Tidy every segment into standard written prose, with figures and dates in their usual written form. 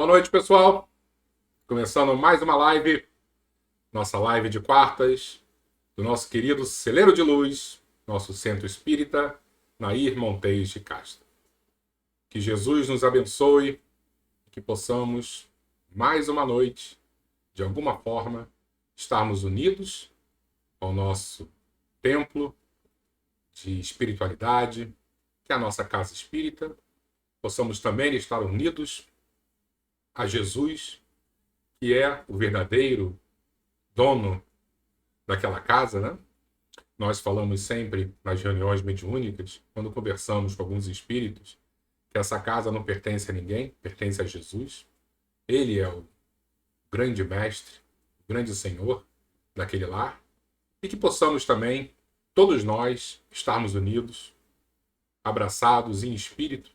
Boa noite, pessoal. Começando mais uma live, nossa live de quartas, do nosso querido Celeiro de Luz, nosso centro espírita, Nair Montes de Castro. Que Jesus nos abençoe, que possamos, mais uma noite, de alguma forma, estarmos unidos ao nosso templo de espiritualidade, que é a nossa casa espírita, possamos também estar unidos a Jesus, que é o verdadeiro dono daquela casa, né? Nós falamos sempre nas reuniões mediúnicas, quando conversamos com alguns espíritos, que essa casa não pertence a ninguém, pertence a Jesus. Ele é o grande mestre, o grande senhor daquele lar, e que possamos também, todos nós, estarmos unidos, abraçados em espírito,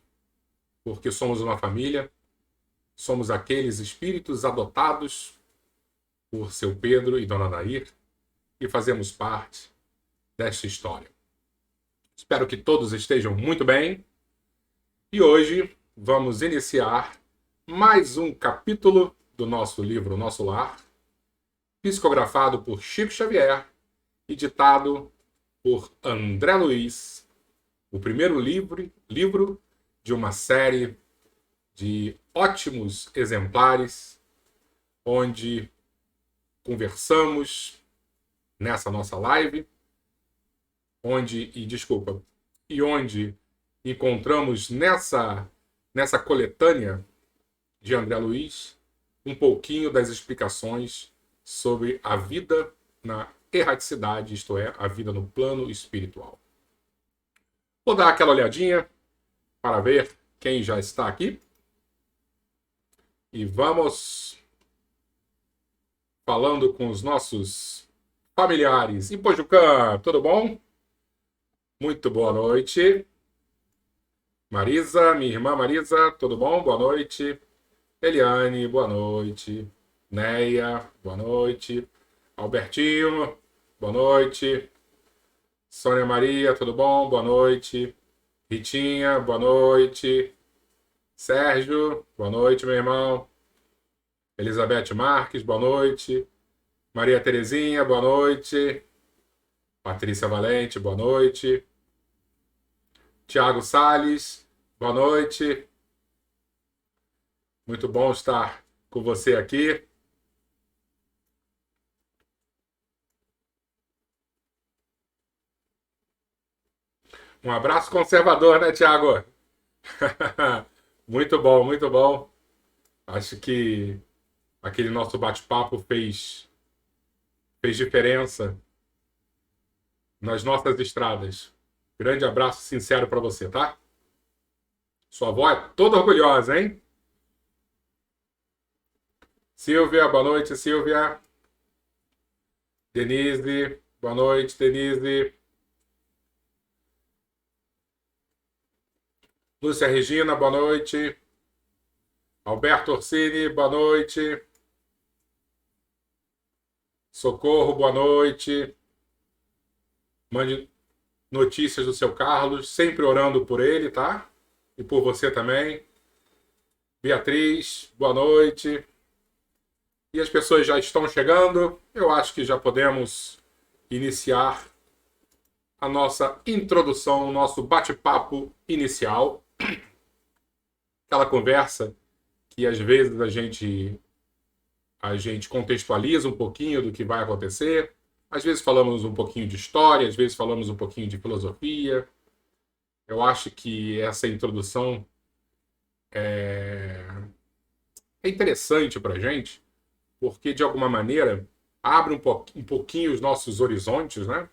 porque somos uma família, somos aqueles espíritos adotados por seu Pedro e Dona Nair, e fazemos parte desta história. Espero que todos estejam muito bem, e hoje vamos iniciar mais um capítulo do nosso livro Nosso Lar, psicografado por Chico Xavier e ditado por André Luiz, o primeiro livro de uma série de ótimos exemplares, onde conversamos nessa nossa live, onde encontramos nessa coletânea de André Luiz um pouquinho das explicações sobre a vida na erraticidade, isto é, a vida no plano espiritual. Vou dar aquela olhadinha para ver quem já está aqui. E vamos falando com os nossos familiares. E Pojucã, tudo bom? Muito boa noite. Marisa, minha irmã Marisa, tudo bom? Boa noite. Eliane, boa noite. Neia, boa noite. Albertinho, boa noite. Sônia Maria, tudo bom? Boa noite. Ritinha, boa noite. Sérgio, boa noite, meu irmão. Elizabeth Marques, boa noite. Maria Terezinha, boa noite. Patrícia Valente, boa noite. Tiago Salles, boa noite. Muito bom estar com você aqui. Um abraço conservador, né, Tiago? Muito bom, muito bom. Acho que aquele nosso bate-papo fez diferença nas nossas estradas. Grande abraço sincero para você, tá? Sua avó é toda orgulhosa, hein? Silvia, boa noite, Silvia. Denise, boa noite, Denise. Lúcia Regina, boa noite. Alberto Orsini, boa noite. Socorro, boa noite. Mande notícias do seu Carlos, sempre orando por ele, tá? E por você também. Beatriz, boa noite. E as pessoas já estão chegando. Eu acho que já podemos iniciar a nossa introdução, o nosso bate-papo inicial. Aquela conversa que às vezes a gente contextualiza um pouquinho do que vai acontecer. Às vezes falamos um pouquinho de história, às vezes falamos um pouquinho de filosofia. Eu acho que essa introdução é interessante para a gente, porque de alguma maneira abre um pouquinho os nossos horizontes, né?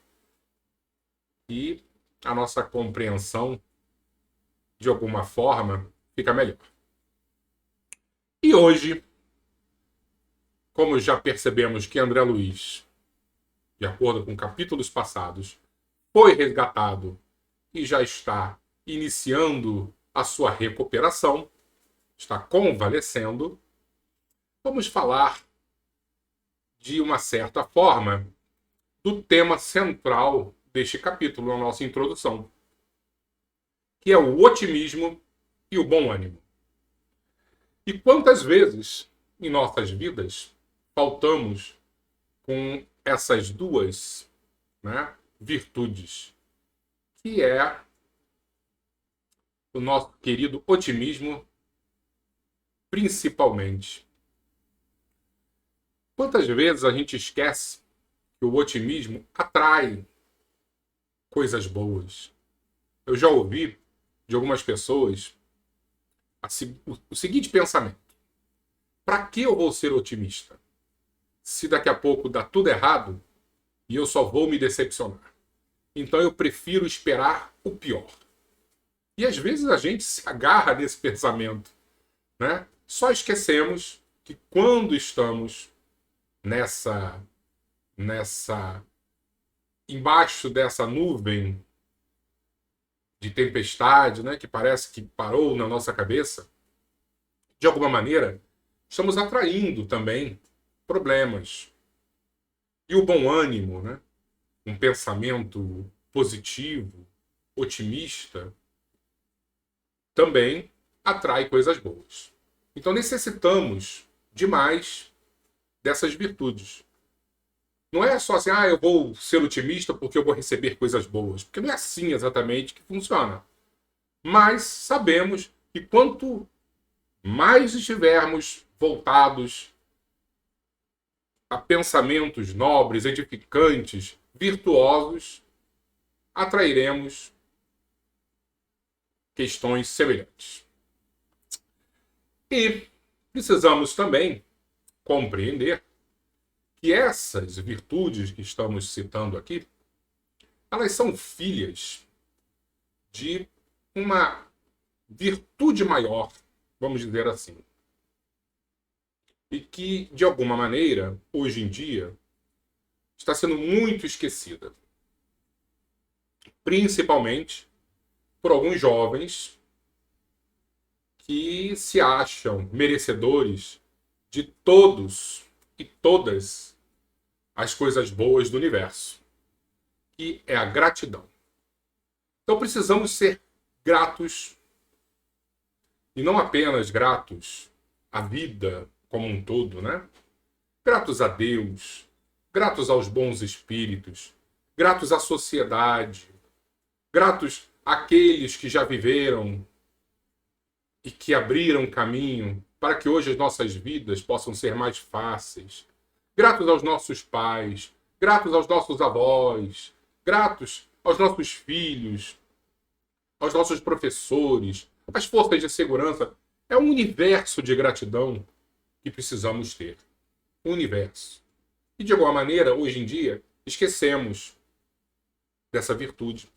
E a nossa compreensão, de alguma forma, fica melhor. E hoje, como já percebemos que André Luiz, de acordo com capítulos passados, foi resgatado e já está iniciando a sua recuperação, está convalescendo, vamos falar de uma certa forma do tema central deste capítulo, na nossa introdução, que é o otimismo e o bom ânimo. E quantas vezes em nossas vidas faltamos com essas duas, né, virtudes, que é o nosso querido otimismo, principalmente. Quantas vezes a gente esquece que o otimismo atrai coisas boas? Eu já ouvi de algumas pessoas o seguinte pensamento: para que eu vou ser otimista se daqui a pouco dá tudo errado e eu só vou me decepcionar? Então eu prefiro esperar o pior. E às vezes a gente se agarra nesse pensamento, né? Só esquecemos que quando estamos nessa embaixo dessa nuvem de tempestade, né, que parece que parou na nossa cabeça, de alguma maneira, estamos atraindo também problemas. E o bom ânimo, né, um pensamento positivo, otimista, também atrai coisas boas. Então necessitamos demais dessas virtudes. Não é só assim, eu vou ser otimista porque eu vou receber coisas boas. Porque não é assim exatamente que funciona. Mas sabemos que quanto mais estivermos voltados a pensamentos nobres, edificantes, virtuosos, atrairemos questões semelhantes. E precisamos também compreender que essas virtudes que estamos citando aqui, elas são filhas de uma virtude maior, vamos dizer assim. E que, de alguma maneira, hoje em dia, está sendo muito esquecida. Principalmente por alguns jovens que se acham merecedores de todos e todas as coisas boas do universo, que é a gratidão. Então precisamos ser gratos, e não apenas gratos à vida como um todo, né? Gratos a Deus, gratos aos bons espíritos, gratos à sociedade, gratos àqueles que já viveram e que abriram caminho para que hoje as nossas vidas possam ser mais fáceis. Gratos aos nossos pais, gratos aos nossos avós, gratos aos nossos filhos, aos nossos professores, às forças de segurança. É um universo de gratidão que precisamos ter. Um universo. E, de alguma maneira, hoje em dia, esquecemos dessa virtude.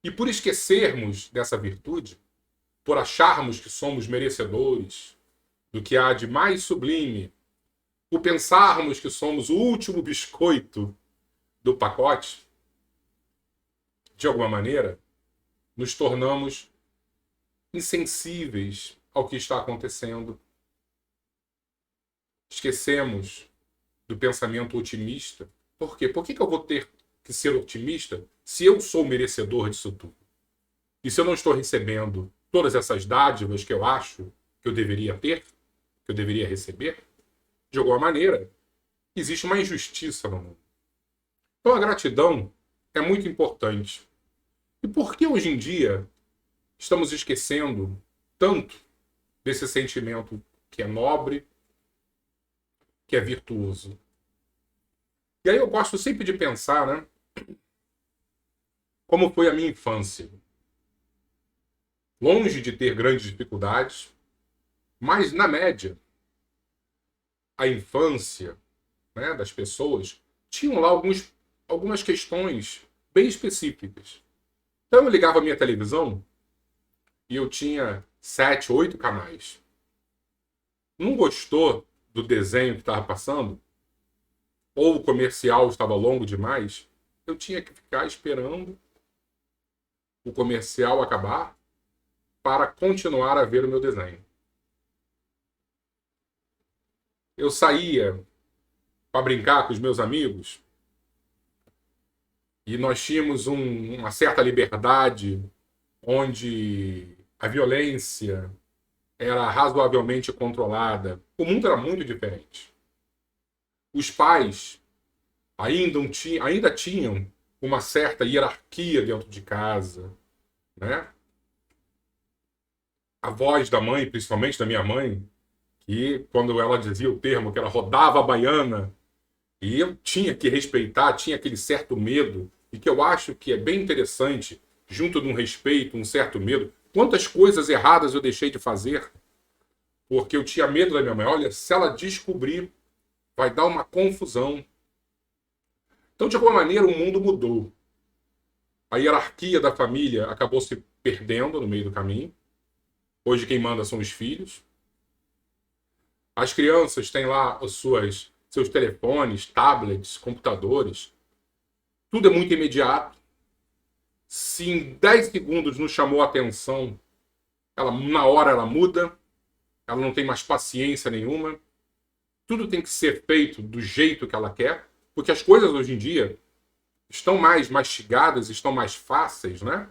E por esquecermos dessa virtude, por acharmos que somos merecedores do que há de mais sublime, por pensarmos que somos o último biscoito do pacote, de alguma maneira, nos tornamos insensíveis ao que está acontecendo. Esquecemos do pensamento otimista. Por quê? Por que eu vou ter que ser otimista se eu sou merecedor disso tudo? E se eu não estou recebendo todas essas dádivas que eu acho que eu deveria ter, que eu deveria receber? De alguma maneira, existe uma injustiça no mundo. Então a gratidão é muito importante. E por que hoje em dia estamos esquecendo tanto desse sentimento que é nobre, que é virtuoso? E aí eu gosto sempre de pensar, né, como foi a minha infância. Longe de ter grandes dificuldades, mas na média, a infância, né, das pessoas tinham lá algumas questões bem específicas. Então eu ligava a minha televisão e eu tinha 7, 8 canais. Não gostou do desenho que estava passando? Ou o comercial estava longo demais? Eu tinha que ficar esperando o comercial acabar para continuar a ver o meu desenho. Eu saía para brincar com os meus amigos e nós tínhamos uma certa liberdade onde a violência era razoavelmente controlada. O mundo era muito diferente. Os pais ainda tinham uma certa hierarquia dentro de casa, né? A voz da mãe, principalmente da minha mãe, que quando ela dizia o termo que ela rodava a baiana, e eu tinha que respeitar, tinha aquele certo medo, e que eu acho que é bem interessante, junto de um respeito, um certo medo. Quantas coisas erradas eu deixei de fazer porque eu tinha medo da minha mãe. Olha, se ela descobrir, vai dar uma confusão. Então, de alguma maneira, o mundo mudou. A hierarquia da família acabou se perdendo no meio do caminho. Hoje quem manda são os filhos. As crianças têm lá seus telefones, tablets, computadores. Tudo é muito imediato. Se em 10 segundos nos chamou a atenção, na hora ela muda. Ela não tem mais paciência nenhuma. Tudo tem que ser feito do jeito que ela quer. Porque as coisas hoje em dia estão mais mastigadas, estão mais fáceis, né?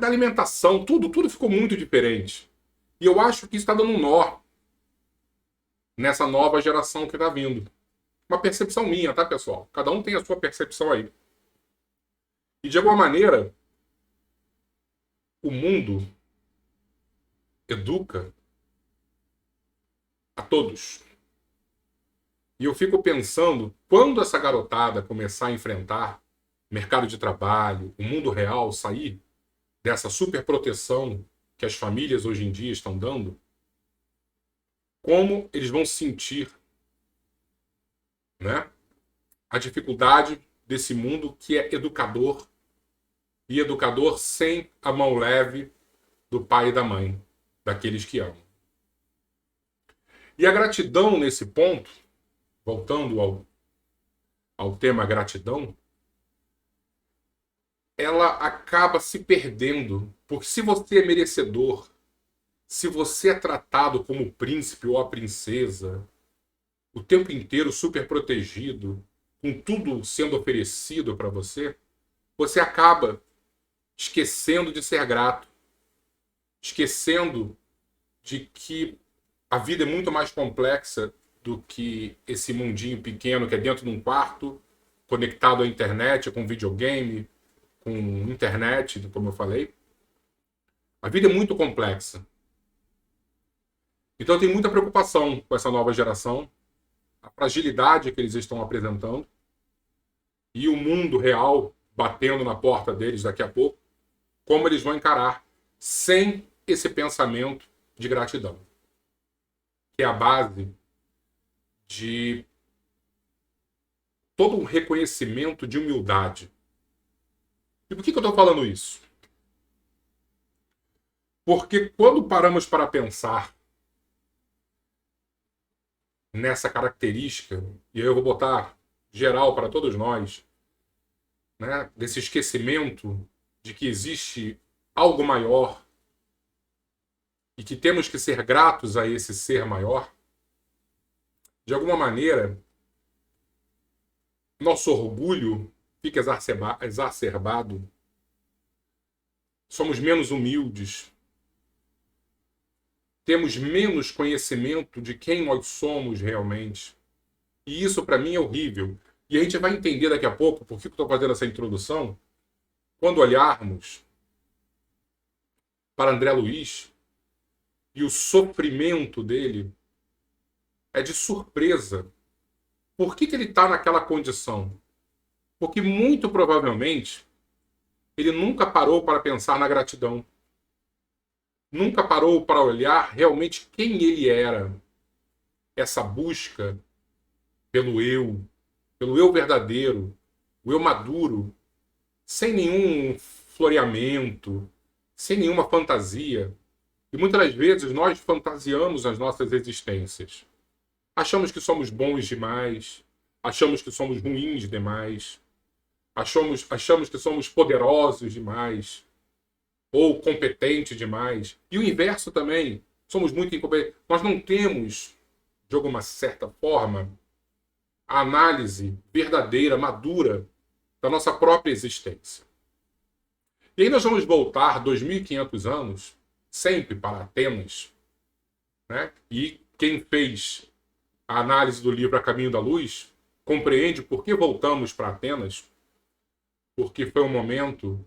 Da alimentação, tudo ficou muito diferente. E eu acho que isso está dando um nó nessa nova geração que está vindo. Uma percepção minha, tá, pessoal? Cada um tem a sua percepção aí. E de alguma maneira, o mundo educa a todos. E eu fico pensando, quando essa garotada começar a enfrentar mercado de trabalho, o mundo real, sair dessa superproteção que as famílias hoje em dia estão dando, como eles vão sentir, né, a dificuldade desse mundo que é educador, e educador sem a mão leve do pai e da mãe, daqueles que amam. E a gratidão nesse ponto, voltando ao tema gratidão, ela acaba se perdendo, porque se você é merecedor, se você é tratado como príncipe ou a princesa, o tempo inteiro super protegido, com tudo sendo oferecido para você, você acaba esquecendo de ser grato, esquecendo de que a vida é muito mais complexa do que esse mundinho pequeno que é dentro de um quarto, conectado à internet, com videogame, com internet, como eu falei. A vida é muito complexa. Então tem muita preocupação com essa nova geração, a fragilidade que eles estão apresentando e o mundo real batendo na porta deles daqui a pouco, como eles vão encarar sem esse pensamento de gratidão, que é a base de todo um reconhecimento de humildade. E por que eu estou falando isso? Porque quando paramos para pensar nessa característica, e eu vou botar geral para todos nós, né, desse esquecimento de que existe algo maior e que temos que ser gratos a esse ser maior, de alguma maneira, nosso orgulho fica exacerbado, somos menos humildes, temos menos conhecimento de quem nós somos realmente. E isso, para mim, é horrível. E a gente vai entender daqui a pouco por que eu estou fazendo essa introdução, quando olharmos para André Luiz e o sofrimento dele é de surpresa. Por que ele está naquela condição? Porque muito provavelmente ele nunca parou para pensar na gratidão. Nunca parou para olhar realmente quem ele era. Essa busca pelo eu verdadeiro, o eu maduro, sem nenhum floreamento, sem nenhuma fantasia. E muitas das vezes nós fantasiamos as nossas existências. Achamos que somos bons demais, achamos que somos ruins demais, achamos que somos poderosos demais, ou competentes demais. E o inverso também, somos muito incompetentes. Nós não temos, de alguma certa forma, a análise verdadeira, madura, da nossa própria existência. E aí nós vamos voltar 2.500 anos, sempre para Atenas, né? E quem fez a análise do livro A Caminho da Luz compreende por que voltamos para Atenas, porque foi um momento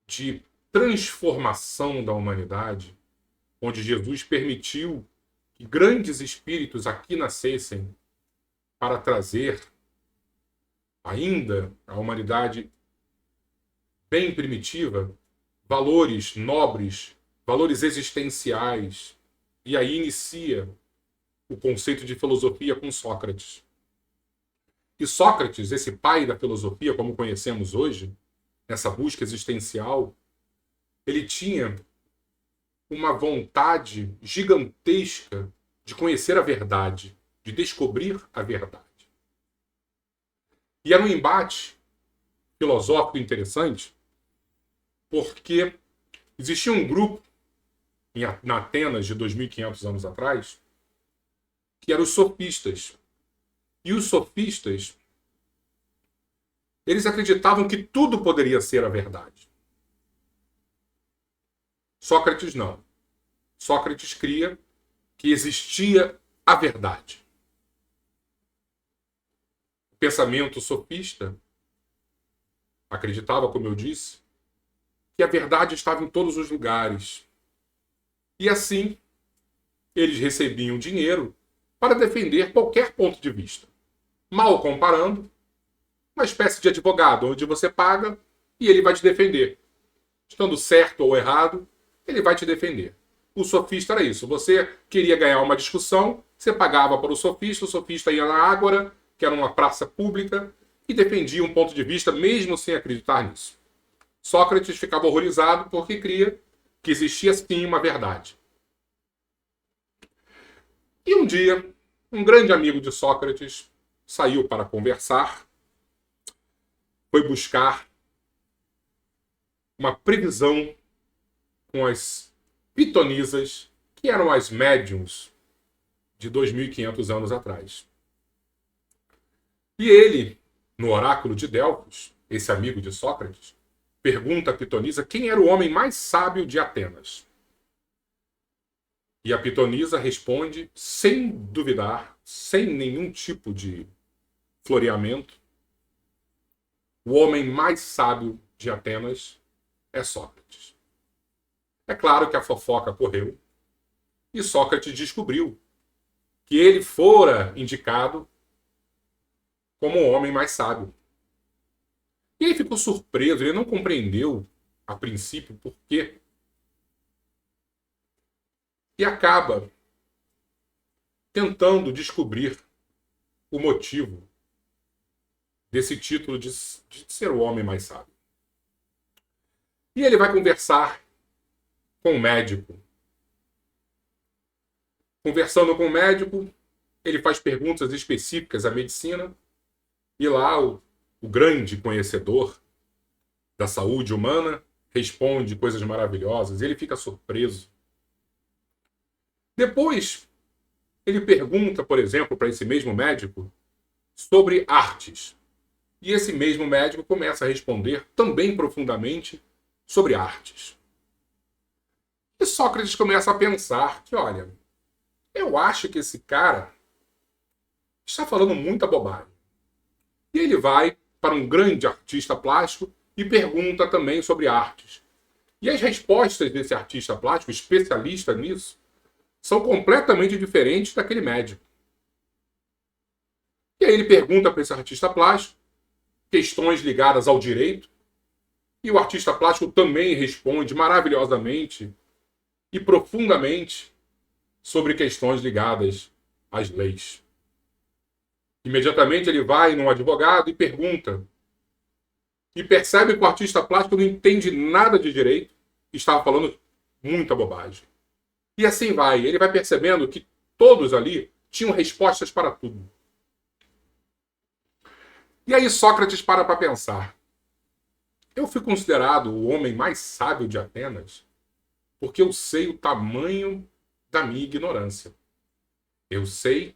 de transformação da humanidade, onde Jesus permitiu que grandes espíritos aqui nascessem para trazer ainda à humanidade bem primitiva valores nobres, valores existenciais. E aí inicia o conceito de filosofia com Sócrates. E Sócrates, esse pai da filosofia, como conhecemos hoje, nessa busca existencial, ele tinha uma vontade gigantesca de conhecer a verdade, de descobrir a verdade. E era um embate filosófico interessante, porque existia um grupo na Atenas de 2.500 anos atrás, que eram os sofistas. E os sofistas, eles acreditavam que tudo poderia ser a verdade. Sócrates não. Sócrates cria que existia a verdade. O pensamento sofista acreditava, como eu disse, que a verdade estava em todos os lugares. E assim, eles recebiam dinheiro para defender qualquer ponto de vista. Mal comparando, uma espécie de advogado, onde você paga e ele vai te defender. Estando certo ou errado, ele vai te defender. O sofista era isso. Você queria ganhar uma discussão, você pagava para o sofista ia na Ágora, que era uma praça pública, e defendia um ponto de vista, mesmo sem acreditar nisso. Sócrates ficava horrorizado porque cria que existia sim uma verdade. E um dia, um grande amigo de Sócrates saiu para conversar, foi buscar uma previsão com as pitonisas, que eram as médiums de 2.500 anos atrás. E ele, no oráculo de Delfos, esse amigo de Sócrates, pergunta a pitonisa quem era o homem mais sábio de Atenas. E a pitonisa responde, sem duvidar, sem nenhum tipo de floreamento, o homem mais sábio de Atenas é Sócrates. É claro que a fofoca correu e Sócrates descobriu que ele fora indicado como o homem mais sábio. E ele ficou surpreso, ele não compreendeu a princípio por quê. E acaba tentando descobrir o motivo desse título de ser o homem mais sábio. E ele vai conversar com o médico. Conversando com o médico, ele faz perguntas específicas à medicina e lá o grande conhecedor da saúde humana responde coisas maravilhosas e ele fica surpreso. Depois, ele pergunta, por exemplo, para esse mesmo médico sobre artes. E esse mesmo médico começa a responder também profundamente sobre artes. E Sócrates começa a pensar que, olha, eu acho que esse cara está falando muita bobagem. E ele vai para um grande artista plástico e pergunta também sobre artes. E as respostas desse artista plástico, especialista nisso, são completamente diferentes daquele médico. E aí ele pergunta para esse artista plástico questões ligadas ao direito, e o artista plástico também responde maravilhosamente e profundamente sobre questões ligadas às leis. Imediatamente ele vai num advogado e pergunta. E percebe que o artista plástico não entende nada de direito e estava falando muita bobagem. E assim vai. Ele vai percebendo que todos ali tinham respostas para tudo. E aí Sócrates para pensar. Eu fui considerado o homem mais sábio de Atenas porque eu sei o tamanho da minha ignorância. Eu sei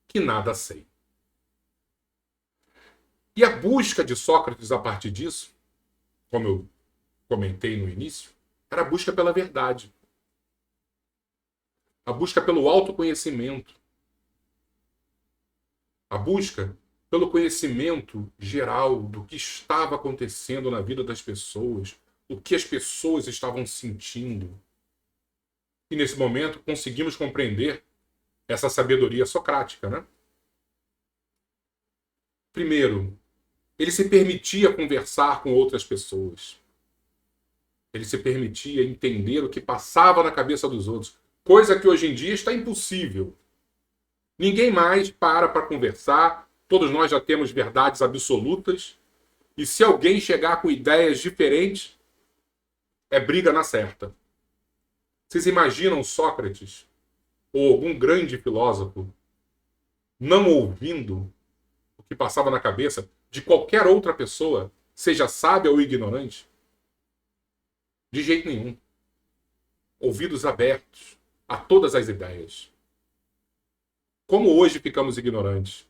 que nada sei. E a busca de Sócrates a partir disso como eu comentei no início, era a busca pela verdade. A busca pelo autoconhecimento. A busca pelo conhecimento geral do que estava acontecendo na vida das pessoas, o que as pessoas estavam sentindo. E nesse momento conseguimos compreender essa sabedoria socrática, né? Primeiro, ele se permitia conversar com outras pessoas. Ele se permitia entender o que passava na cabeça dos outros, coisa que hoje em dia está impossível. Ninguém mais para conversar, todos nós já temos verdades absolutas, e se alguém chegar com ideias diferentes, é briga na certa. Vocês imaginam Sócrates, ou algum grande filósofo, não ouvindo o que passava na cabeça de qualquer outra pessoa, seja sábia ou ignorante? De jeito nenhum. Ouvidos abertos a todas as ideias. Como hoje ficamos ignorantes?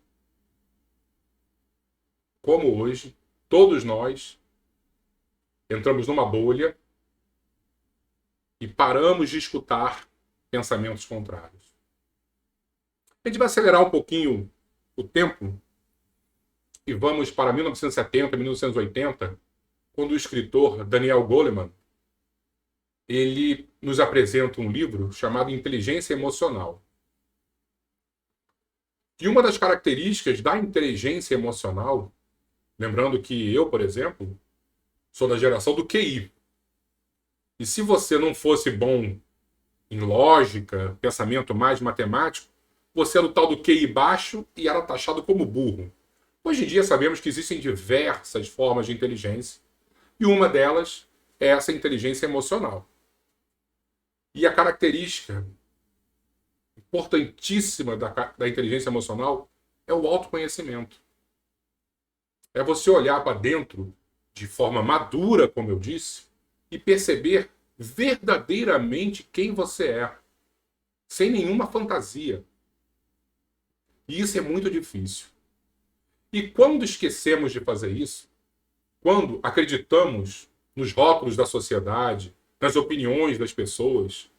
Como hoje, todos nós entramos numa bolha e paramos de escutar pensamentos contrários. A gente vai acelerar um pouquinho o tempo e vamos para 1970, 1980, quando o escritor Daniel Goleman ele nos apresenta um livro chamado Inteligência Emocional. E uma das características da inteligência emocional, lembrando que eu, por exemplo, sou da geração do QI. E se você não fosse bom em lógica, pensamento mais matemático, você era o tal do QI baixo e era taxado como burro. Hoje em dia sabemos que existem diversas formas de inteligência e uma delas é essa inteligência emocional. E a característica importantíssima da inteligência emocional é o autoconhecimento. É você olhar para dentro de forma madura, como eu disse, e perceber verdadeiramente quem você é, sem nenhuma fantasia. E isso é muito difícil. E quando esquecemos de fazer isso, quando acreditamos nos rótulos da sociedade, nas opiniões das pessoas,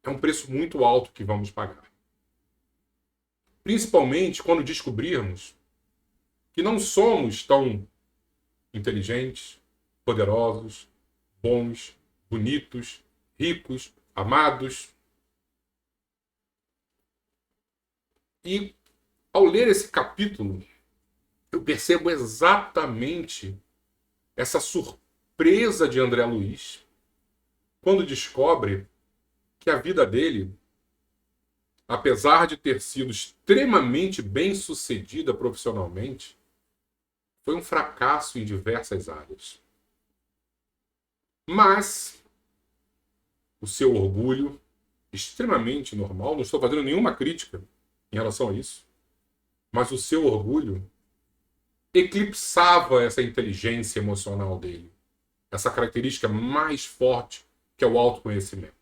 é um preço muito alto que vamos pagar. Principalmente quando descobrirmos que não somos tão inteligentes, poderosos, bons, bonitos, ricos, amados. E ao ler esse capítulo, eu percebo exatamente essa surpresa de André Luiz quando descobre que a vida dele, apesar de ter sido extremamente bem-sucedida profissionalmente, foi um fracasso em diversas áreas. Mas o seu orgulho, extremamente normal, não estou fazendo nenhuma crítica em relação a isso, mas o seu orgulho eclipsava essa inteligência emocional dele, essa característica mais forte que é o autoconhecimento.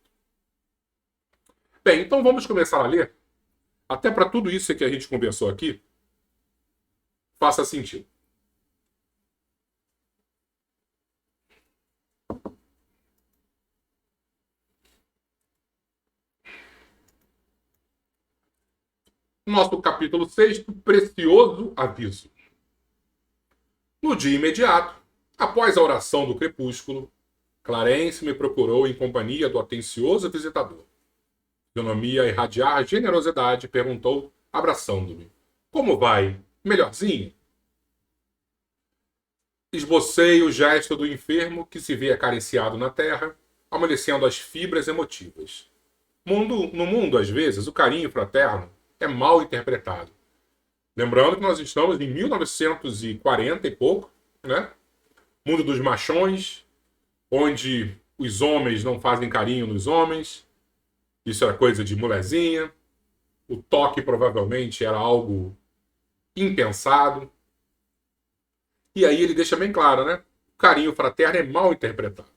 Bem, então vamos começar a ler, até para tudo isso que a gente conversou aqui faça sentido. Nosso capítulo 6, precioso aviso. No dia imediato, após a oração do crepúsculo, Clarence me procurou em companhia do atencioso visitador. Fisionomia a irradiar generosidade, perguntou, abraçando-me. Como vai? Melhorzinho? Esbocei o gesto do enfermo que se vê acariciado na terra, amolecendo as fibras emotivas. No mundo, às vezes, o carinho fraterno é mal interpretado. Lembrando que nós estamos em 1940 e pouco, né? Mundo dos machões, onde os homens não fazem carinho nos homens. Isso era coisa de molezinha. O toque provavelmente era algo impensado. E aí ele deixa bem claro, né? O carinho fraterno é mal interpretado.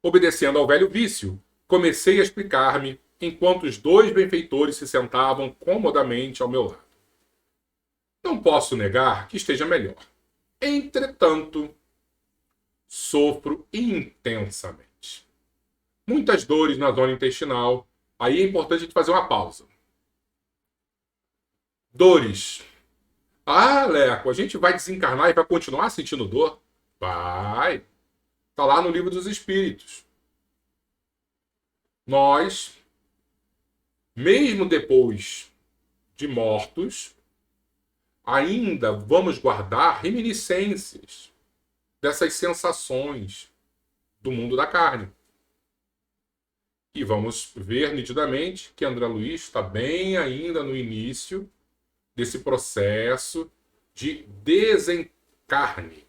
Obedecendo ao velho vício, comecei a explicar-me enquanto os dois benfeitores se sentavam comodamente ao meu lado. Não posso negar que esteja melhor. Entretanto, sofro intensamente. Muitas dores na zona intestinal. Aí é importante a gente fazer uma pausa. Dores. Ah, Leco, a gente vai desencarnar e vai continuar sentindo dor? Vai. Está lá no Livro dos Espíritos. Nós, mesmo depois de mortos, ainda vamos guardar reminiscências dessas sensações do mundo da carne. E vamos ver nitidamente que André Luiz está bem ainda no início desse processo de desencarne.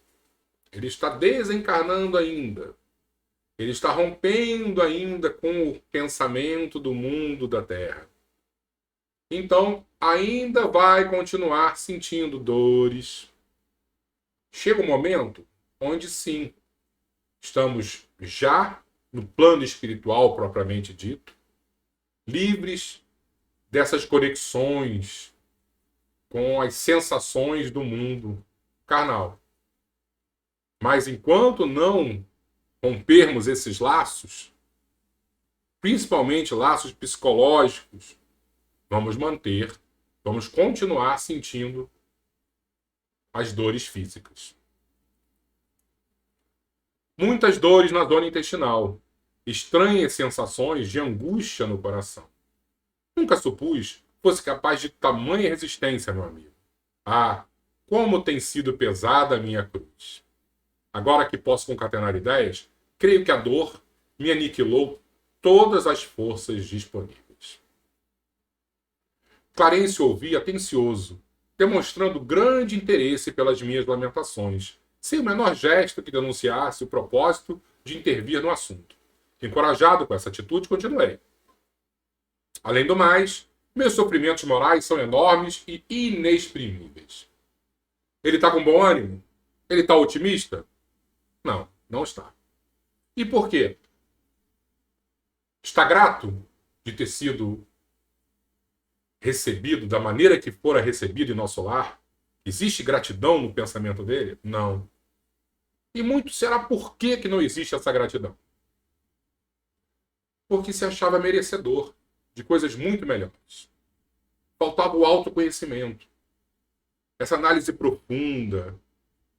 Ele está desencarnando ainda. Ele está rompendo ainda com o pensamento do mundo da Terra. Então, ainda vai continuar sentindo dores. Chega um momento onde, sim, estamos já no plano espiritual propriamente dito, livres dessas conexões com as sensações do mundo carnal. Mas enquanto não rompermos esses laços, principalmente laços psicológicos, vamos continuar sentindo as dores físicas. Muitas dores na zona intestinal, estranhas sensações de angústia no coração. Nunca supus fosse capaz de tamanha resistência, meu amigo. Ah, como tem sido pesada a minha cruz. Agora que posso concatenar ideias, creio que a dor me aniquilou todas as forças disponíveis. Clarencio ouvia atencioso, demonstrando grande interesse pelas minhas lamentações, sem o menor gesto que denunciasse o propósito de intervir no assunto. Encorajado com essa atitude, continuei. Além do mais, meus sofrimentos morais são enormes e inexprimíveis. Ele está com bom ânimo? Ele está otimista? Não, não está. E por quê? Está grato de ter sido recebido da maneira que fora recebido em nosso lar? Existe gratidão no pensamento dele? Não. E muito será por que não existe essa gratidão? Porque se achava merecedor de coisas muito melhores. Faltava o autoconhecimento. Essa análise profunda,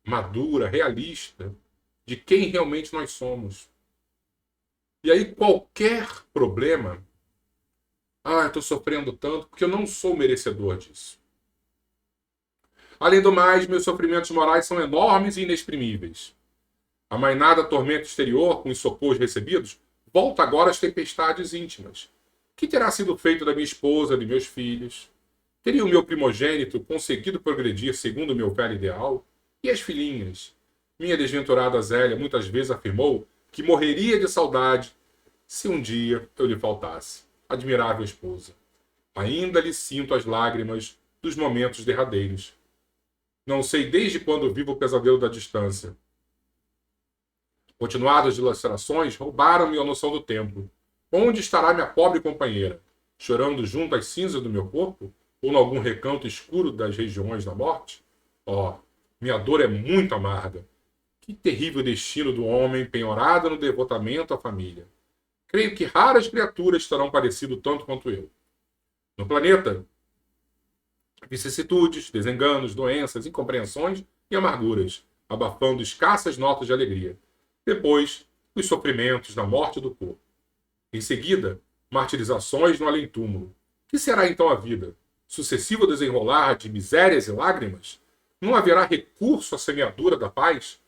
madura, realista de quem realmente nós somos. E aí qualquer problema, eu estou sofrendo tanto porque eu não sou merecedor disso. Além do mais, meus sofrimentos morais são enormes e inexprimíveis. A mainada tormento exterior, com os socorros recebidos, volta agora às tempestades íntimas. O que terá sido feito da minha esposa, de meus filhos? Teria o meu primogênito conseguido progredir segundo o meu velho ideal? E as filhinhas? Minha desventurada Zélia muitas vezes afirmou que morreria de saudade se um dia eu lhe faltasse. Admirável esposa. Ainda lhe sinto as lágrimas dos momentos derradeiros. Não sei desde quando vivo o pesadelo da distância. Continuadas dilacerações roubaram-me a noção do tempo. Onde estará minha pobre companheira? Chorando junto às cinzas do meu corpo? Ou em algum recanto escuro das regiões da morte? Minha dor é muito amarga. Que terrível destino do homem penhorado no devotamento à família. Creio que raras criaturas terão parecido tanto quanto eu. No planeta, vicissitudes, desenganos, doenças, incompreensões e amarguras, abafando escassas notas de alegria. Depois, os sofrimentos da morte do corpo. Em seguida, martirizações no além-túmulo. Que será então a vida? Sucessivo desenrolar de misérias e lágrimas? Não haverá recurso à semeadura da paz?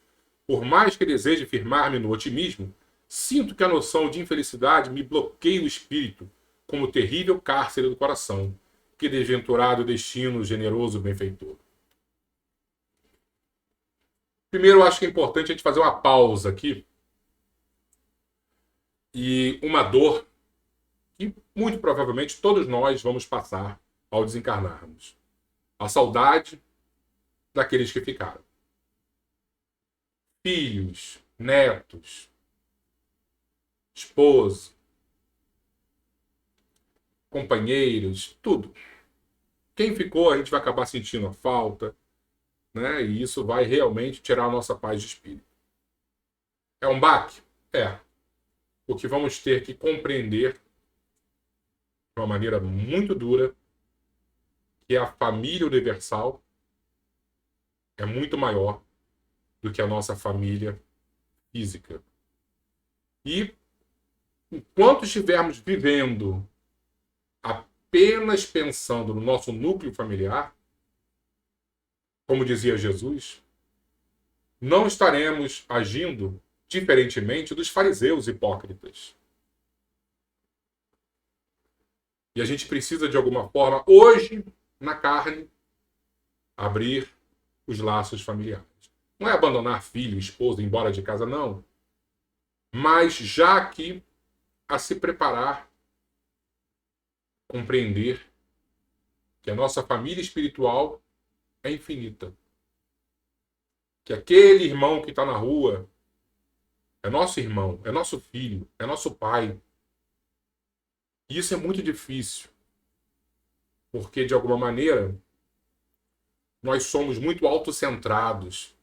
Por mais que deseje firmar-me no otimismo, sinto que a noção de infelicidade me bloqueia o espírito, como terrível cárcere do coração. Que desventurado destino, generoso benfeitor. Primeiro, eu acho que é importante a gente fazer uma pausa aqui. E uma dor que muito provavelmente todos nós vamos passar ao desencarnarmos. A saudade daqueles que ficaram. Filhos, netos, esposo, companheiros, tudo. Quem ficou, a gente vai acabar sentindo a falta, né? E isso vai realmente tirar a nossa paz de espírito. É um baque? É. Porque vamos ter que compreender de uma maneira muito dura que a família universal é muito maior do que a nossa família física. E enquanto estivermos vivendo apenas pensando no nosso núcleo familiar, como dizia Jesus, não estaremos agindo diferentemente dos fariseus hipócritas. E a gente precisa, de alguma forma, hoje, na carne, abrir os laços familiares. Não é abandonar filho, esposa, ir embora de casa, não. Mas já aqui, a se preparar, compreender que a nossa família espiritual é infinita. Que aquele irmão que está na rua é nosso irmão, é nosso filho, é nosso pai. E isso é muito difícil, porque, de alguma maneira, nós somos muito autocentrados.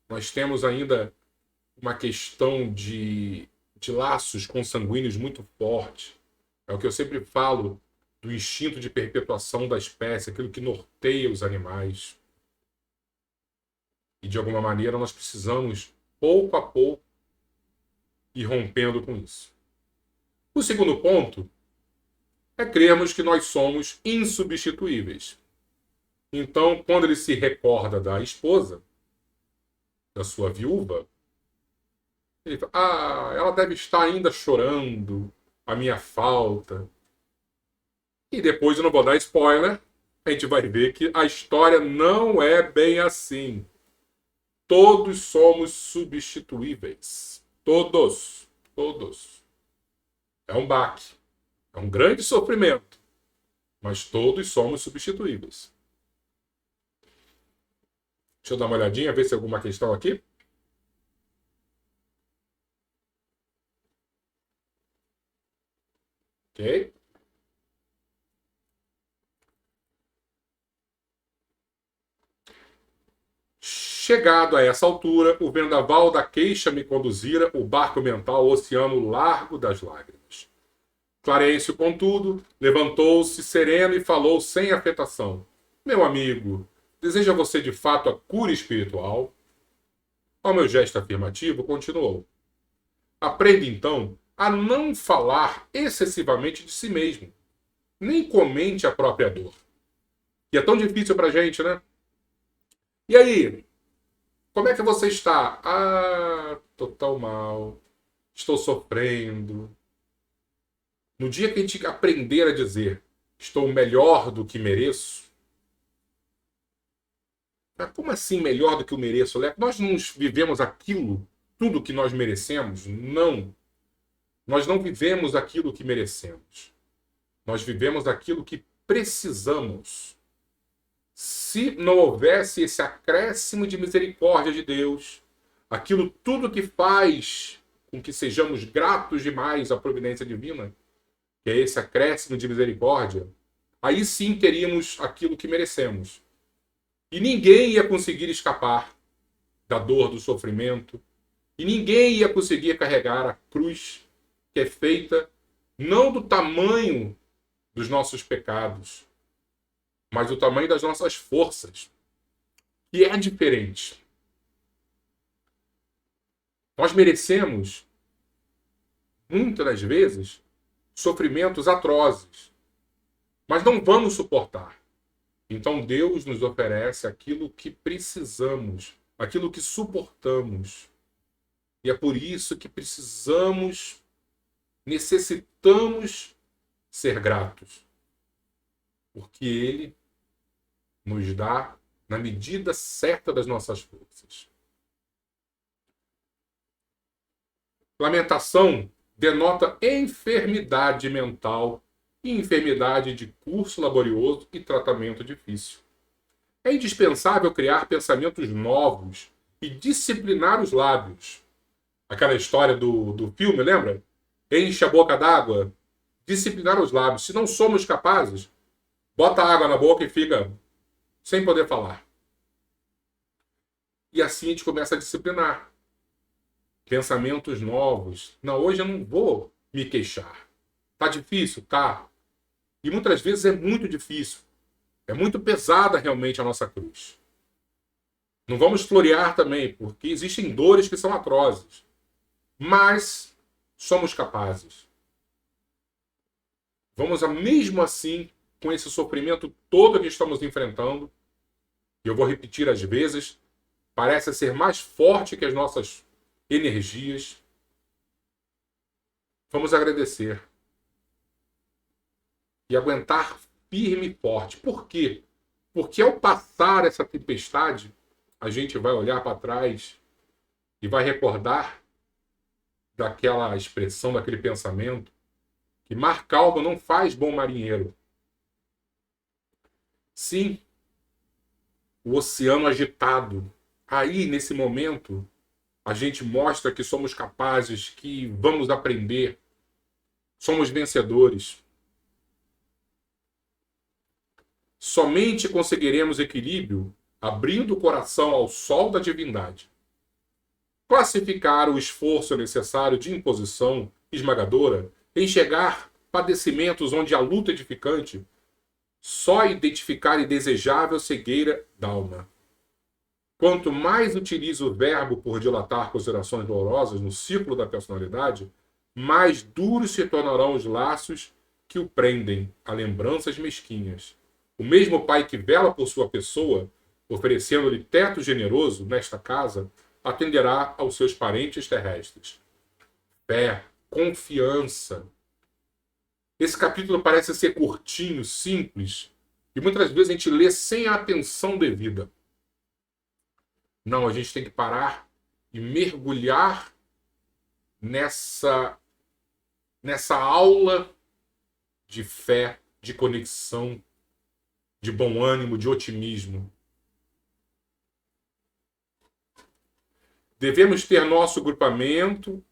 Nós temos ainda uma questão de laços consanguíneos muito forte. É o que eu sempre falo do instinto de perpetuação da espécie, aquilo que norteia os animais. E, de alguma maneira, nós precisamos, pouco a pouco, ir rompendo com isso. O segundo ponto é crermos que nós somos insubstituíveis. Então, quando ele se recorda da esposa, da sua viúva, ele fala, ela deve estar ainda chorando a minha falta. E depois, eu não vou dar spoiler, a gente vai ver que a história não é bem assim. Todos somos substituíveis. Todos. Todos. É um baque. É um grande sofrimento. Mas todos somos substituíveis. Deixa eu dar uma olhadinha, ver se tem alguma questão aqui. Ok. Chegado a essa altura, o vendaval da queixa me conduzira o barco mental ao oceano largo das lágrimas. Clarencio, contudo, levantou-se sereno e falou sem afetação. Meu amigo, deseja você de fato a cura espiritual? Ao meu gesto afirmativo, continuou. Aprenda então a não falar excessivamente de si mesmo. Nem comente a própria dor. E é tão difícil pra gente, né? E aí, como é que você está? Tô tão mal. Estou sofrendo. No dia que a gente aprender a dizer estou melhor do que mereço, como assim melhor do que eu mereço, Leco? Nós não vivemos aquilo, tudo que nós merecemos? Não. Nós não vivemos aquilo que merecemos. Nós vivemos aquilo que precisamos. Se não houvesse esse acréscimo de misericórdia de Deus, aquilo tudo que faz com que sejamos gratos demais à providência divina, que é esse acréscimo de misericórdia, aí sim teríamos aquilo que merecemos. E ninguém ia conseguir escapar da dor, do sofrimento, e ninguém ia conseguir carregar a cruz que é feita não do tamanho dos nossos pecados, mas do tamanho das nossas forças, que é diferente. Nós merecemos, muitas das vezes, sofrimentos atrozes, mas não vamos suportar. Então Deus nos oferece aquilo que precisamos, aquilo que suportamos. E é por isso que necessitamos ser gratos. Porque Ele nos dá na medida certa das nossas forças. Lamentação denota enfermidade mental e enfermidade de curso laborioso e tratamento difícil. É indispensável criar pensamentos novos e disciplinar os lábios. Aquela história do filme, lembra? Enche a boca d'água, disciplinar os lábios. Se não somos capazes, bota água na boca e fica sem poder falar. E assim a gente começa a disciplinar. pensamentos novos. Não, hoje eu não vou me queixar. Tá difícil? Tá. E muitas vezes é muito difícil. É muito pesada realmente a nossa cruz. Não vamos florear também, porque existem dores que são atrozes. Mas somos capazes. Vamos, mesmo assim, com esse sofrimento todo que estamos enfrentando, e eu vou repetir às vezes, parece ser mais forte que as nossas energias. Vamos agradecer. E aguentar firme e forte. Por quê? Porque ao passar essa tempestade, a gente vai olhar para trás e vai recordar daquela expressão, daquele pensamento, que mar calmo não faz bom marinheiro. Sim, o oceano agitado. Aí, nesse momento, a gente mostra que somos capazes, que vamos aprender, somos vencedores. Somente conseguiremos equilíbrio abrindo o coração ao sol da divindade. Classificar o esforço necessário de imposição esmagadora, enxergar padecimentos onde a luta edificante, só identificar indesejável cegueira d'alma. Quanto mais utilizo o verbo por dilatar considerações dolorosas no círculo da personalidade, mais duros se tornarão os laços que o prendem a lembranças mesquinhas. O mesmo pai que vela por sua pessoa, oferecendo-lhe teto generoso nesta casa, atenderá aos seus parentes terrestres. Fé, confiança. Esse capítulo parece ser curtinho, simples, e muitas vezes a gente lê sem a atenção devida. Não, a gente tem que parar e mergulhar nessa aula de fé, de conexão, de bom ânimo, de otimismo. Devemos ter nosso agrupamento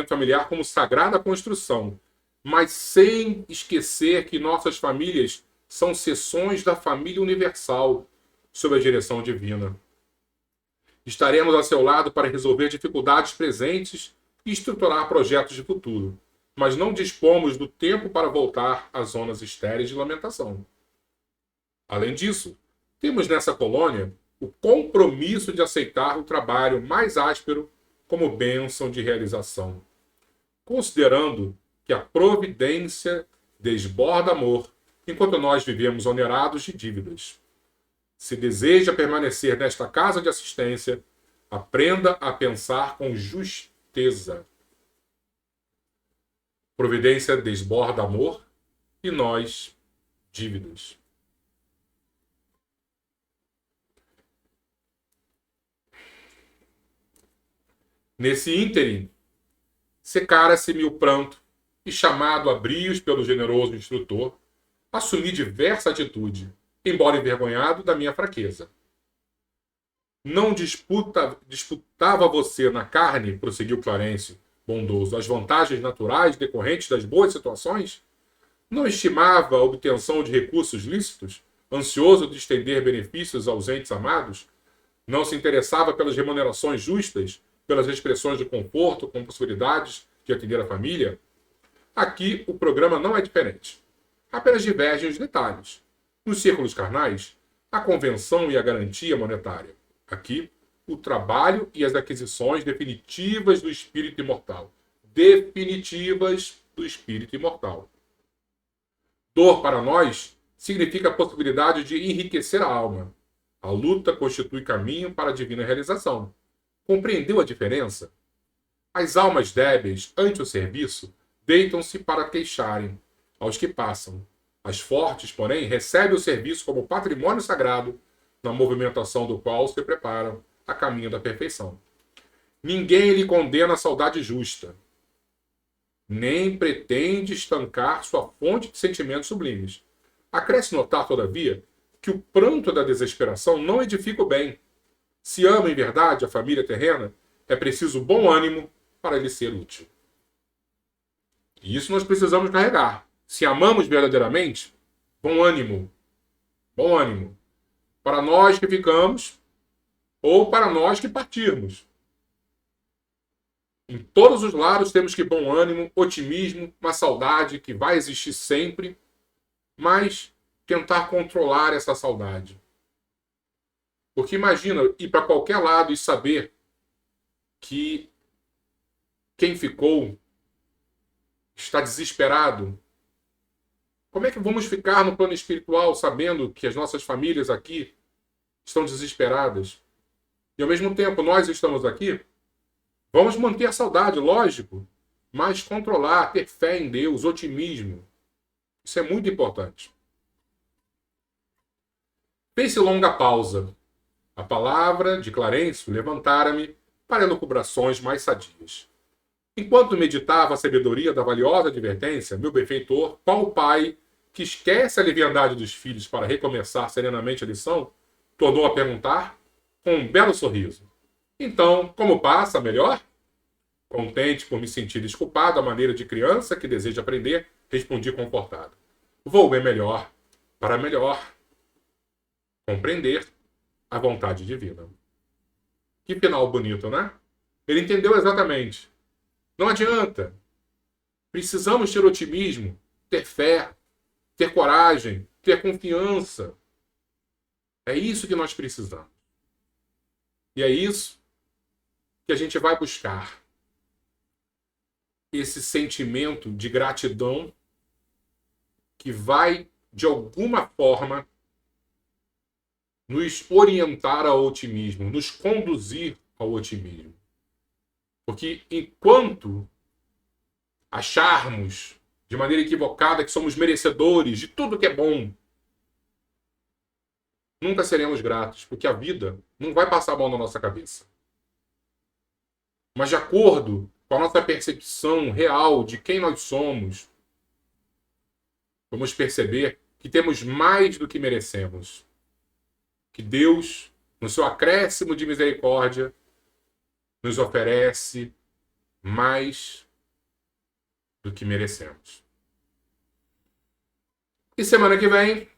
familiar como sagrada construção, mas sem esquecer que nossas famílias são seções da família universal, sob a direção divina. Estaremos a seu lado para resolver dificuldades presentes e estruturar projetos de futuro, mas não dispomos do tempo para voltar às zonas estéreis de lamentação. Além disso, temos nessa colônia o compromisso de aceitar o trabalho mais áspero como bênção de realização, considerando que a providência desborda amor enquanto nós vivemos onerados de dívidas. Se deseja permanecer nesta casa de assistência, aprenda a pensar com justeza. Providência desborda amor e nós, dívidas. Nesse ínterim, secara-se-me o pranto e, chamado a brios pelo generoso instrutor, assumi diversa atitude, embora envergonhado da minha fraqueza. Não disputava você na carne, prosseguiu Clarencio, bondoso, as vantagens naturais decorrentes das boas situações? Não estimava a obtenção de recursos lícitos, ansioso de estender benefícios aos entes amados? Não se interessava pelas remunerações justas, pelas expressões de conforto com possibilidades de atender a família? Aqui o programa não é diferente. Apenas divergem os detalhes. Nos círculos carnais, a convenção e a garantia monetária. Aqui, o trabalho e as aquisições definitivas do espírito imortal. Definitivas do espírito imortal. Dor para nós significa a possibilidade de enriquecer a alma. A luta constitui caminho para a divina realização. Compreendeu a diferença? As almas débeis, ante o serviço, deitam-se para queixarem aos que passam. As fortes, porém, recebem o serviço como patrimônio sagrado, na movimentação do qual se preparam a caminho da perfeição. Ninguém lhe condena a saudade justa, nem pretende estancar sua fonte de sentimentos sublimes. Acresce notar, todavia, que o pranto da desesperação não edifica o bem. Se ama em verdade a família terrena, é preciso bom ânimo para lhe ser útil. E isso nós precisamos carregar. Se amamos verdadeiramente, bom ânimo. Bom ânimo. Para nós que ficamos ou para nós que partirmos. Em todos os lados temos que bom ânimo, otimismo, uma saudade que vai existir sempre, mas tentar controlar essa saudade. Porque imagina ir para qualquer lado e saber que quem ficou está desesperado. Como é que vamos ficar no plano espiritual sabendo que as nossas famílias aqui estão desesperadas? E ao mesmo tempo nós estamos aqui, vamos manter a saudade, lógico, mas controlar, ter fé em Deus, otimismo. Isso é muito importante. Fez-se longa pausa. A palavra de Clarencio levantara-me para elucubrações mais sadias. Enquanto meditava a sabedoria da valiosa advertência, meu benfeitor, qual o pai que esquece a leviandade dos filhos para recomeçar serenamente a lição, tornou a perguntar com um belo sorriso. Então, como passa, melhor? Contente por me sentir desculpado à maneira de criança que deseja aprender, respondi confortado. Vou bem melhor, para melhor compreender a vontade divina. Que final bonito, né? Ele entendeu exatamente. Não adianta. Precisamos ter otimismo, ter fé, ter coragem, ter confiança. É isso que nós precisamos. E é isso que a gente vai buscar. Esse sentimento de gratidão que vai, de alguma forma, nos orientar ao otimismo, nos conduzir ao otimismo. Porque enquanto acharmos de maneira equivocada que somos merecedores de tudo que é bom, nunca seremos gratos, porque a vida não vai passar a mão na nossa cabeça. Mas de acordo com a nossa percepção real de quem nós somos, vamos perceber que temos mais do que merecemos. Que Deus, no seu acréscimo de misericórdia, nos oferece mais do que merecemos. E semana que vem,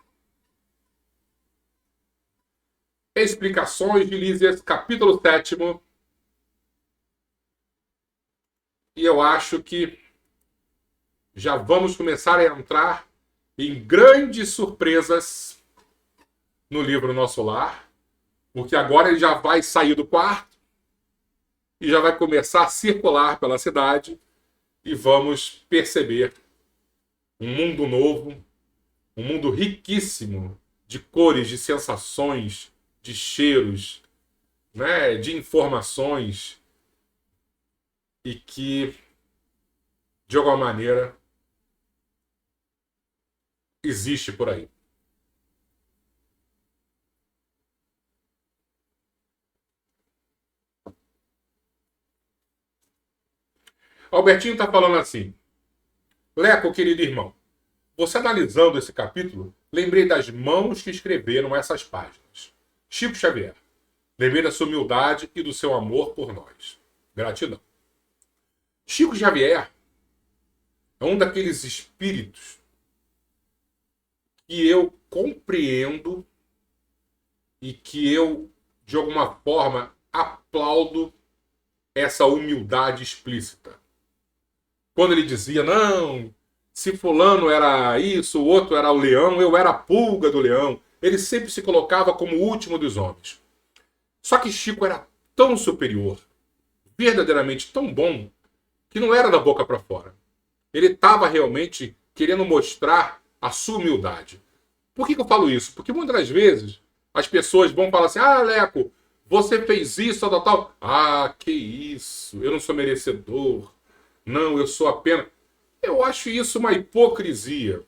Explicações de Lísias, capítulo 7. E eu acho que já vamos começar a entrar em grandes surpresas no livro Nosso Lar, porque agora ele já vai sair do quarto e já vai começar a circular pela cidade e vamos perceber um mundo novo, um mundo riquíssimo de cores, de sensações, de cheiros, né, de informações e que, de alguma maneira, existe por aí. Albertinho está falando assim: Leco, querido irmão, você analisando esse capítulo, lembrei das mãos que escreveram essas páginas. Chico Xavier. Lembrei da sua humildade e do seu amor por nós. Gratidão. Chico Xavier é um daqueles espíritos que eu compreendo e que eu, de alguma forma, aplaudo essa humildade explícita. Quando ele dizia, não, se fulano era isso, o outro era o leão, eu era a pulga do leão. Ele sempre se colocava como o último dos homens. Só que Chico era tão superior, verdadeiramente tão bom, que não era da boca para fora. Ele estava realmente querendo mostrar a sua humildade. Por que eu falo isso? Porque muitas das vezes as pessoas vão falar assim, ah, Leco, você fez isso, tal, tal. Ah, que isso, eu não sou merecedor. Não, eu sou apenas... Eu acho isso uma hipocrisia.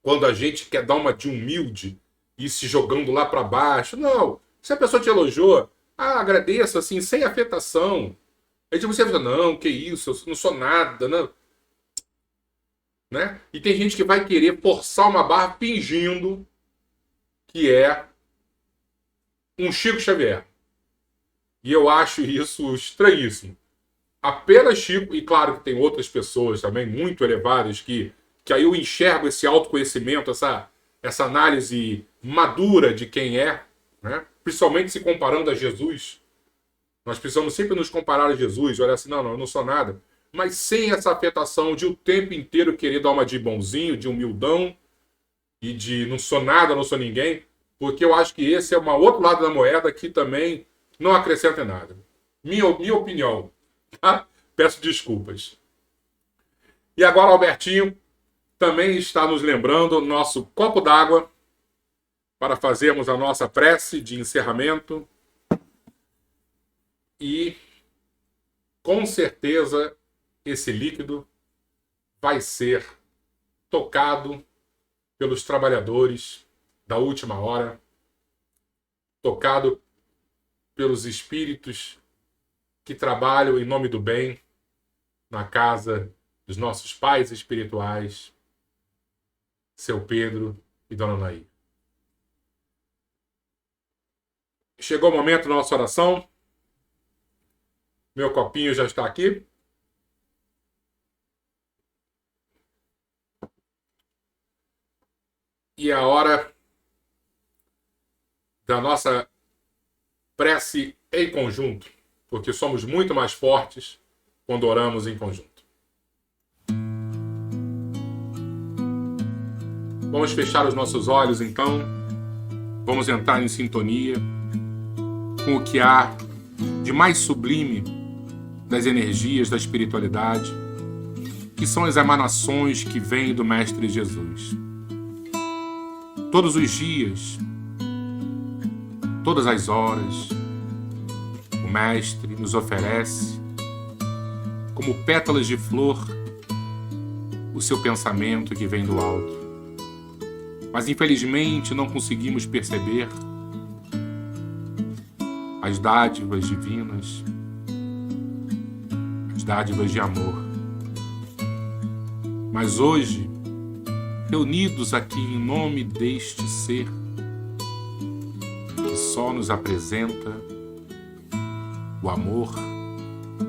Quando a gente quer dar uma de humilde e se jogando lá para baixo. Não, se a pessoa te elogiou, agradeça assim, sem afetação. Aí você fala, não, que isso, eu não sou nada, não. Né? E tem gente que vai querer forçar uma barra fingindo que é um Chico Xavier. E eu acho isso estranhíssimo. Apenas Chico, e claro que tem outras pessoas também muito elevadas que aí eu enxergo esse autoconhecimento, essa análise madura de quem é, né? Principalmente se comparando a Jesus, Nós precisamos sempre nos comparar a Jesus, olhar assim, não, eu não sou nada. Mas sem essa afetação de o tempo inteiro querer dar uma de bonzinho, de humildão e de não sou nada, não sou ninguém, porque eu acho que esse é um outro lado da moeda que também não acrescenta em nada. Minha opinião, tá? Peço desculpas. E agora, Albertinho também está nos lembrando nosso copo d'água para fazermos a nossa prece de encerramento. E, com certeza, esse líquido vai ser tocado pelos trabalhadores da última hora, tocado pelos espíritos que trabalham em nome do bem na casa dos nossos pais espirituais, seu Pedro e Dona Naí. Chegou o momento da nossa oração. Meu copinho já está aqui. E é a hora da nossa prece em conjunto, porque somos muito mais fortes quando oramos em conjunto. Vamos fechar os nossos olhos, então. Vamos entrar em sintonia com o que há de mais sublime das energias da espiritualidade, que são as emanações que vêm do Mestre Jesus. Todos os dias, todas as horas, o Mestre nos oferece, como pétalas de flor, o seu pensamento que vem do alto. Mas, infelizmente, não conseguimos perceber as dádivas divinas, as dádivas de amor. Mas hoje, reunidos aqui em nome deste ser que só nos apresenta o amor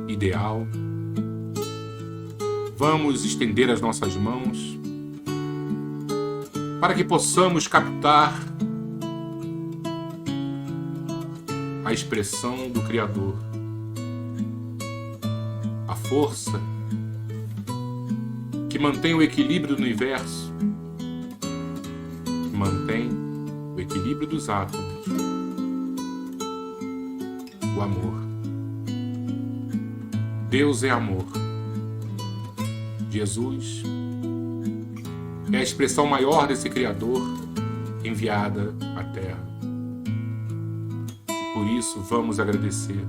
ideal, vamos estender as nossas mãos para que possamos captar a expressão do Criador, a força que mantém o equilíbrio do universo, que mantém o equilíbrio dos átomos, o amor. Deus é amor. Jesus é a expressão maior desse Criador enviada à Terra. Por isso, vamos agradecer.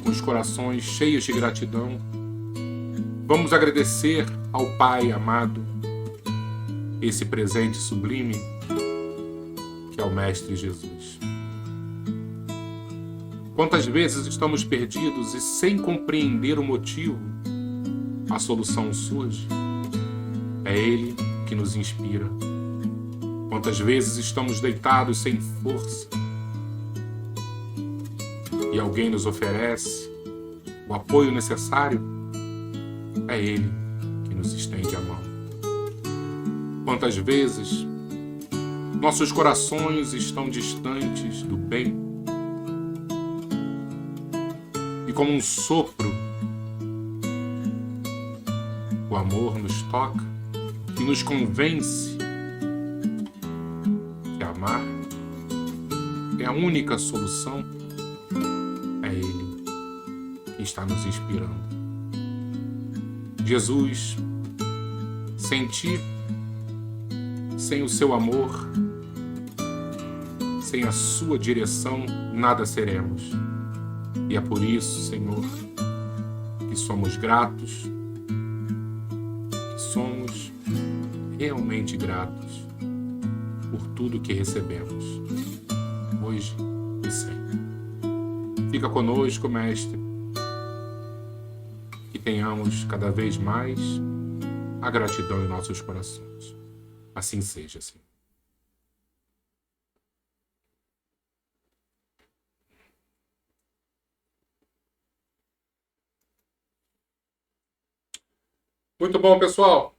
Com os corações cheios de gratidão, vamos agradecer ao Pai amado esse presente sublime que é o Mestre Jesus. Quantas vezes estamos perdidos e sem compreender o motivo, a solução surge. É Ele que nos inspira. Quantas vezes estamos deitados sem força e alguém nos oferece o apoio necessário, é Ele que nos estende a mão. Quantas vezes nossos corações estão distantes do bem e como um sopro o amor nos toca e nos convence que amar é a única solução. É Ele que está nos inspirando. Jesus, sem Ti, sem o Seu amor, sem a Sua direção, nada seremos. E é por isso, Senhor, que somos gratos, somos realmente gratos por tudo que recebemos, hoje e sempre. Fica conosco, Mestre, que tenhamos cada vez mais a gratidão em nossos corações. Assim seja, Senhor. Muito bom, pessoal.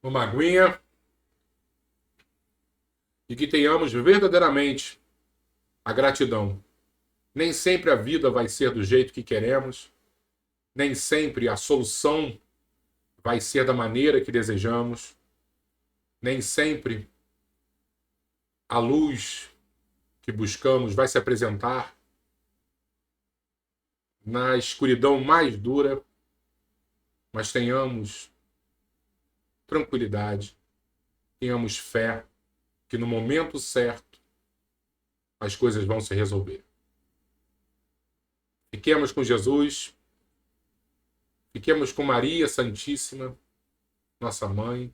uma aguinha e que tenhamos verdadeiramente a gratidão. Nem sempre a vida vai ser do jeito que queremos, nem sempre a solução vai ser da maneira que desejamos, nem sempre a luz que buscamos vai se apresentar na escuridão mais dura, mas tenhamos tranquilidade, tenhamos fé que no momento certo as coisas vão se resolver. Fiquemos com Jesus, fiquemos com Maria Santíssima, nossa mãe,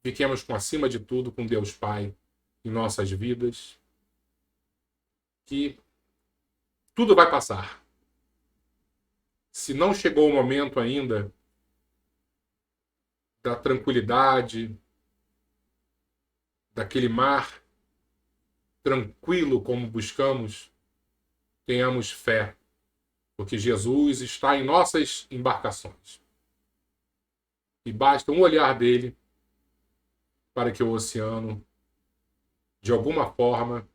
fiquemos com, acima de tudo, com Deus Pai em nossas vidas, que tudo vai passar. Se não chegou o momento ainda da tranquilidade, daquele mar tranquilo como buscamos, tenhamos fé, porque Jesus está em nossas embarcações. E basta um olhar dele para que o oceano, de alguma forma,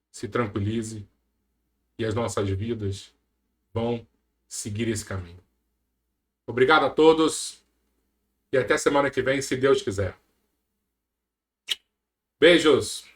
se tranquilize e as nossas vidas vão seguir esse caminho. Obrigado a todos e até semana que vem, se Deus quiser. Beijos!